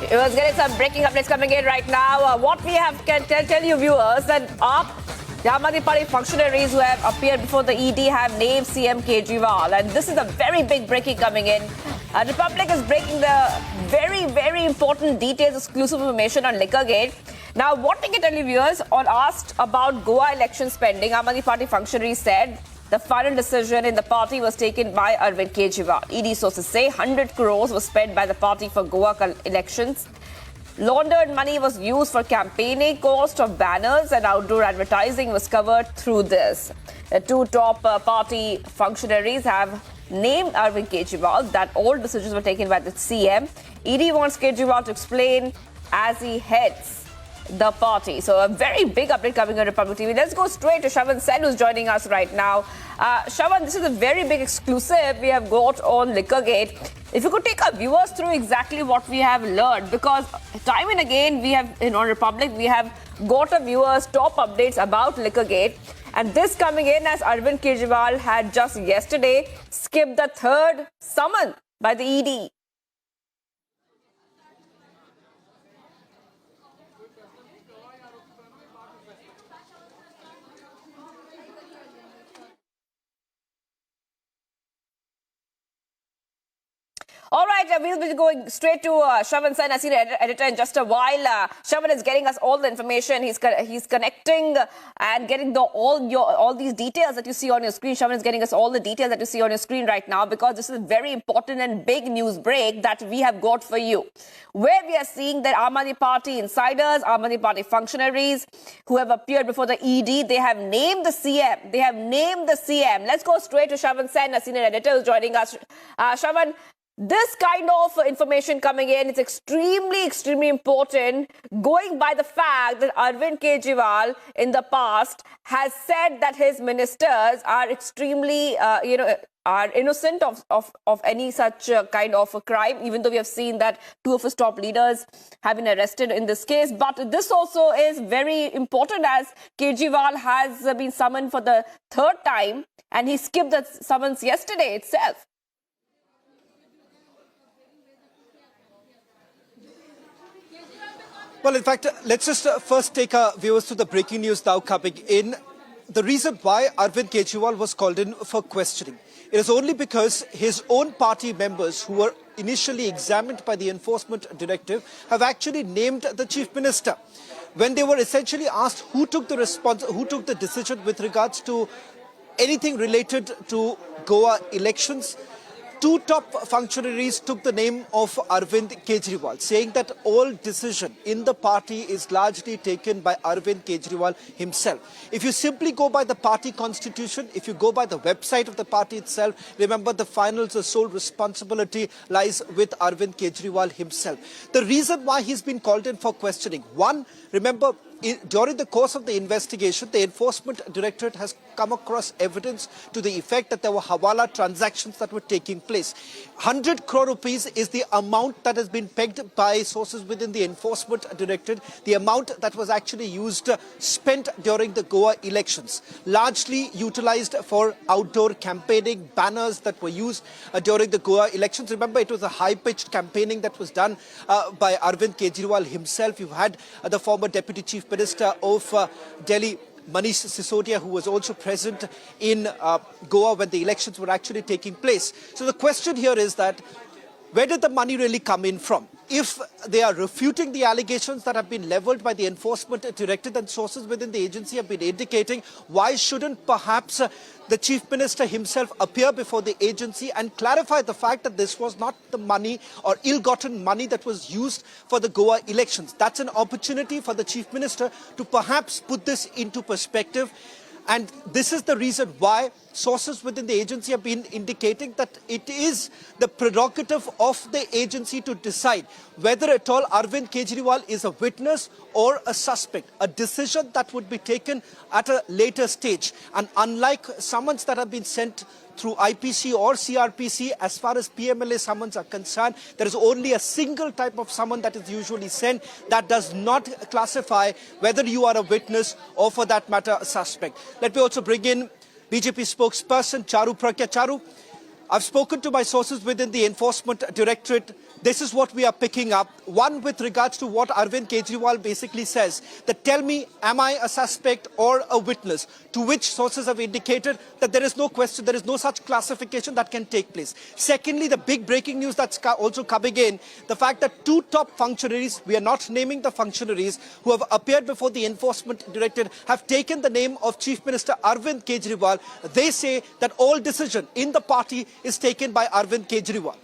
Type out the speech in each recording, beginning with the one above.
It was getting some breaking updates coming in right now. What we have can tell you viewers that AAP, the Aam Aadmi Party functionaries who have appeared before the ED have named CM Kejriwal, and this is a very big breaking coming in. Republic is breaking the very important details, exclusive information on Liquorgate. Now, what we can tell you viewers, on asked about Goa election spending, Aam Aadmi Party functionaries said the final decision in the party was taken by Arvind Kejriwal. ED sources say 100 crores was spent by the party for Goa elections. Laundered money was used for campaigning. Cost of banners and outdoor advertising was covered through this. The two top party functionaries have named Arvind Kejriwal that all decisions were taken by the CM. ED wants Kejriwal to explain as he heads the party. So a very big update coming on Republic TV. Let's go straight to Shravan Sen, who's joining us right now. Shravan, this is a very big exclusive we have got on Liquorgate. If you could take our viewers through exactly what we have learned, because time and again we have, on Republic, we have got our viewers top updates about Liquorgate. And this coming in as Arvind Kejriwal had just yesterday skipped the third summon by the ED. All right, we'll be going straight to Shravan Sen, senior editor, in just a while. Shravan is getting us all the information. He's connecting and getting all these details that you see on your screen. Shravan is getting us all the details that you see on your screen right now, because this is a very important and big news break that we have got for you, where we are seeing that Aam Aadmi Party insiders, Aam Aadmi Party functionaries who have appeared before the ED, they have named the CM. They have named the CM. Let's go straight to Shravan Sen, a senior editor, who's joining us. Shravan, this kind of information coming in is extremely important, going by the fact that Arvind Kejriwal in the past has said that his ministers are extremely, are innocent of any such kind of a crime, even though we have seen that two of his top leaders have been arrested in this case. But this also is very important, as Kejriwal has been summoned for the third time, and he skipped the summons yesterday itself. Well, in fact, let's just first take our viewers to the breaking news now coming in. The reason why Arvind Kejriwal was called in for questioning, it is only because his own party members who were initially examined by the enforcement directive have actually named the chief minister. When they were essentially asked who took the decision with regards to anything related to Goa elections, two top functionaries took the name of Arvind Kejriwal, saying that all decision in the party is largely taken by Arvind Kejriwal himself. If you simply go by the party constitution, if you go by the website of the party itself, remember the sole responsibility lies with Arvind Kejriwal himself. The reason why he's been called in for questioning, one, remember, during the course of the investigation, the Enforcement Directorate has come across evidence to the effect that there were hawala transactions that were taking place. 100 crore rupees is the amount that has been pegged by sources within the Enforcement Directorate, the amount that was actually spent during the Goa elections, largely utilized for outdoor campaigning, banners that were used during the Goa elections. Remember, it was a high-pitched campaigning that was done by Arvind Kejriwal himself. You had the former Deputy Chief Minister of Delhi, Manish Sisodia, who was also present in Goa when the elections were actually taking place. So the question here is that, where did the money really come in from? If they are refuting the allegations that have been leveled by the Enforcement Directorate, and sources within the agency have been indicating, why shouldn't perhaps the Chief Minister himself appear before the agency and clarify the fact that this was not the money or ill-gotten money that was used for the Goa elections? That's an opportunity for the Chief Minister to perhaps put this into perspective. And this is the reason why sources within the agency have been indicating that it is the prerogative of the agency to decide whether at all Arvind Kejriwal is a witness or a suspect, a decision that would be taken at a later stage. And unlike summons that have been sent through IPC or CRPC, as far as PMLA summons are concerned, there is only a single type of summon that is usually sent that does not classify whether you are a witness or, for that matter, a suspect. Let me also bring in BJP spokesperson Charu Prakya. Charu, I've spoken to my sources within the Enforcement Directorate. This is what we are picking up. One, with regards to what Arvind Kejriwal basically says, that tell me, am I a suspect or a witness? To which sources have indicated that there is no question, there is no such classification that can take place. Secondly, the big breaking news that's also coming in, the fact that two top functionaries, we are not naming the functionaries, who have appeared before the enforcement directorate, have taken the name of Chief Minister Arvind Kejriwal. They say that all decision in the party is taken by Arvind Kejriwal.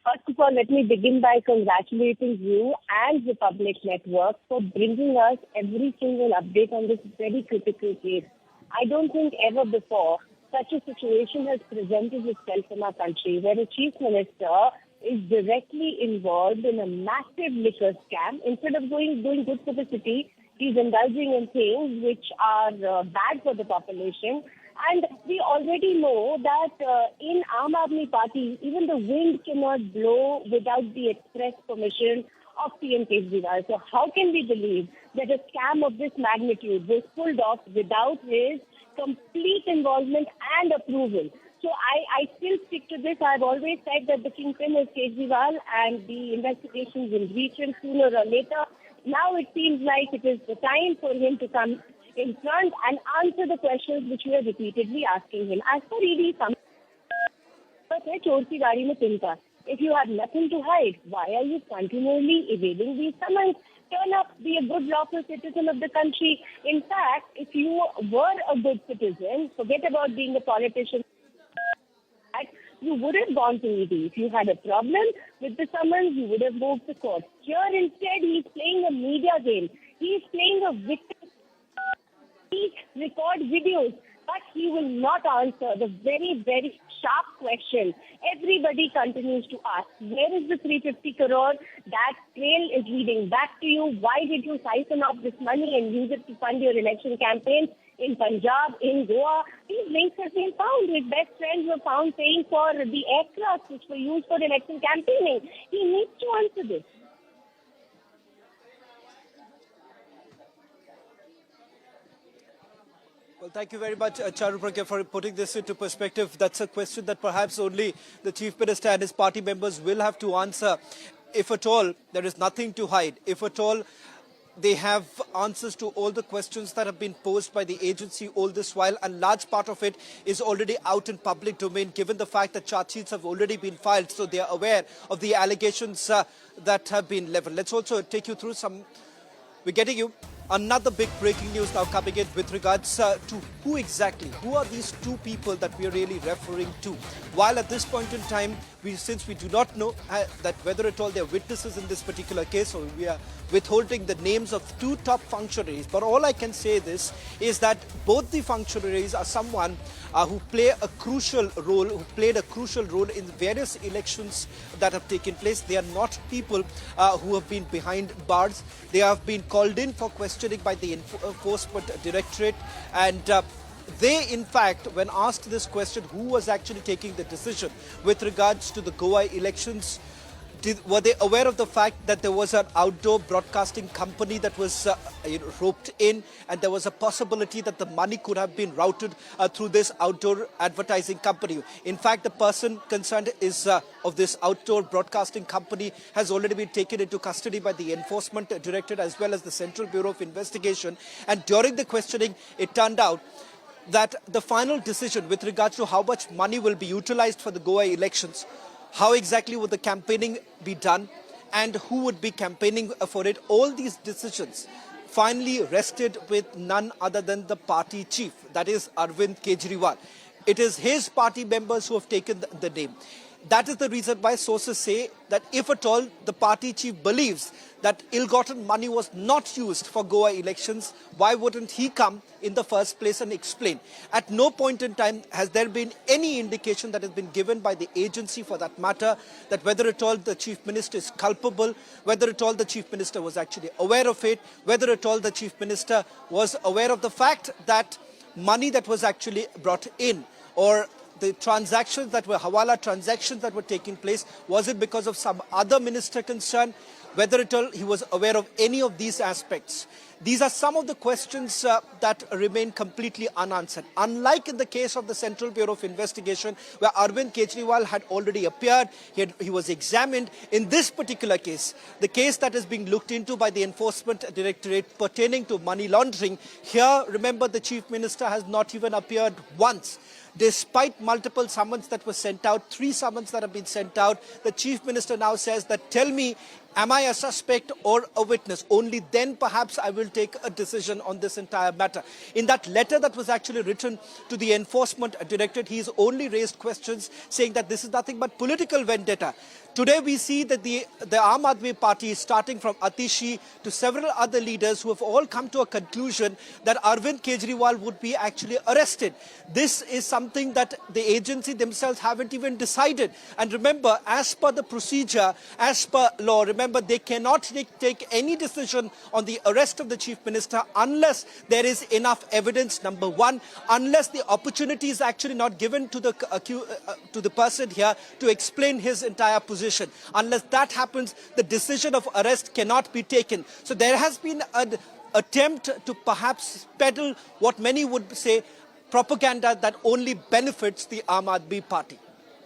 First of all, let me begin by congratulating you and the Public Network for bringing us every single update on this very critical case. I don't think ever before such a situation has presented itself in our country where a chief minister is directly involved in a massive liquor scam. Instead of doing good for the city, he's indulging in things which are bad for the population. And we already know that in Aam Aadmi Party, even the wind cannot blow without the express permission of CM Kejriwal. So how can we believe that a scam of this magnitude was pulled off without his complete involvement and approval? So I still stick to this. I've always said that the kingpin is Kejriwal and the investigations will reach him sooner or later. Now it seems like it is the time for him to come in front and answer the questions which we are repeatedly asking him. As for ED, if you have nothing to hide, why are you continually evading these summons? Turn up, be a good lawful citizen of the country. In fact, if you were a good citizen, forget about being a politician, you would have gone to ED. If you had a problem with the summons, you would have moved to court. Here instead, he's playing a media game. He's playing a victim. He record videos, but he will not answer the very, very sharp question everybody continues to ask. Where is the 350 crore that trail is leading back to you? Why did you siphon off this money and use it to fund your election campaign in Punjab, in Goa? These links have been found. His best friends were found paying for the aircraft which were used for election campaigning. He needs to answer this. Well, thank you very much, Charupragya, for putting this into perspective. That's a question that perhaps only the Chief Minister and his party members will have to answer. If at all, there is nothing to hide. If at all, they have answers to all the questions that have been posed by the agency all this while, and large part of it is already out in public domain, given the fact that charge sheets have already been filed, so they are aware of the allegations that have been leveled. Let's also take you through some... We're getting you another big breaking news now coming in with regards to who are these two people that we are really referring to. While at this point in time, since we do not know that whether at all they are witnesses in this particular case, so we are withholding the names of two top functionaries. But all I can say this is that both the functionaries are someone who played a crucial role in various elections that have taken place. They are not people who have been behind bars. They have been called in for questioning by the enforcement directorate, and they, in fact, when asked this question, who was actually taking the decision with regards to the Goa elections, were they aware of the fact that there was an outdoor broadcasting company that was roped in, and there was a possibility that the money could have been routed through this outdoor advertising company? In fact, the person concerned is of this outdoor broadcasting company has already been taken into custody by the enforcement directorate as well as the Central Bureau of Investigation. And during the questioning, it turned out that the final decision with regards to how much money will be utilized for the Goa elections, how exactly would the campaigning be done, and who would be campaigning for it, all these decisions finally rested with none other than the party chief, that is Arvind Kejriwal. It is his party members who have taken the name. That is the reason why sources say that if at all the party chief believes that ill-gotten money was not used for Goa elections, why wouldn't he come in the first place and explain? At no point in time has there been any indication that has been given by the agency, for that matter, that whether at all the chief minister is culpable, whether at all the chief minister was actually aware of it, whether at all the chief minister was aware of the fact that money that was actually brought in, or the transactions that were Hawala transactions that were taking place, was it because of some other minister concerned? Whether at all he was aware of any of these aspects, These are some of the questions that remain completely unanswered. Unlike in the case of the Central Bureau of Investigation, where Arvind Kejriwal had already appeared, he was examined. In this particular case, the case that is being looked into by the Enforcement Directorate pertaining to money laundering, here, remember, the Chief Minister has not even appeared once. Despite multiple summons that were sent out, 3 summons that have been sent out, the Chief Minister now says that, tell me, am I a suspect or a witness? Only then perhaps I will take a decision on this entire matter. In that letter that was actually written to the Enforcement Directorate, he's only raised questions saying that this is nothing but political vendetta. Today we see that the Aam Aadmi Party, starting from Atishi to several other leaders who have all come to a conclusion that Arvind Kejriwal would be actually arrested. This is something that the agency themselves haven't even decided. And remember, as per the procedure, as per law, remember, they cannot take any decision on the arrest of the Chief Minister unless there is enough evidence, number one, unless the opportunity is actually not given to the person here to explain his entire position. Unless that happens, the decision of arrest cannot be taken. So there has been an attempt to perhaps peddle what many would say propaganda that only benefits the Aam Aadmi Party.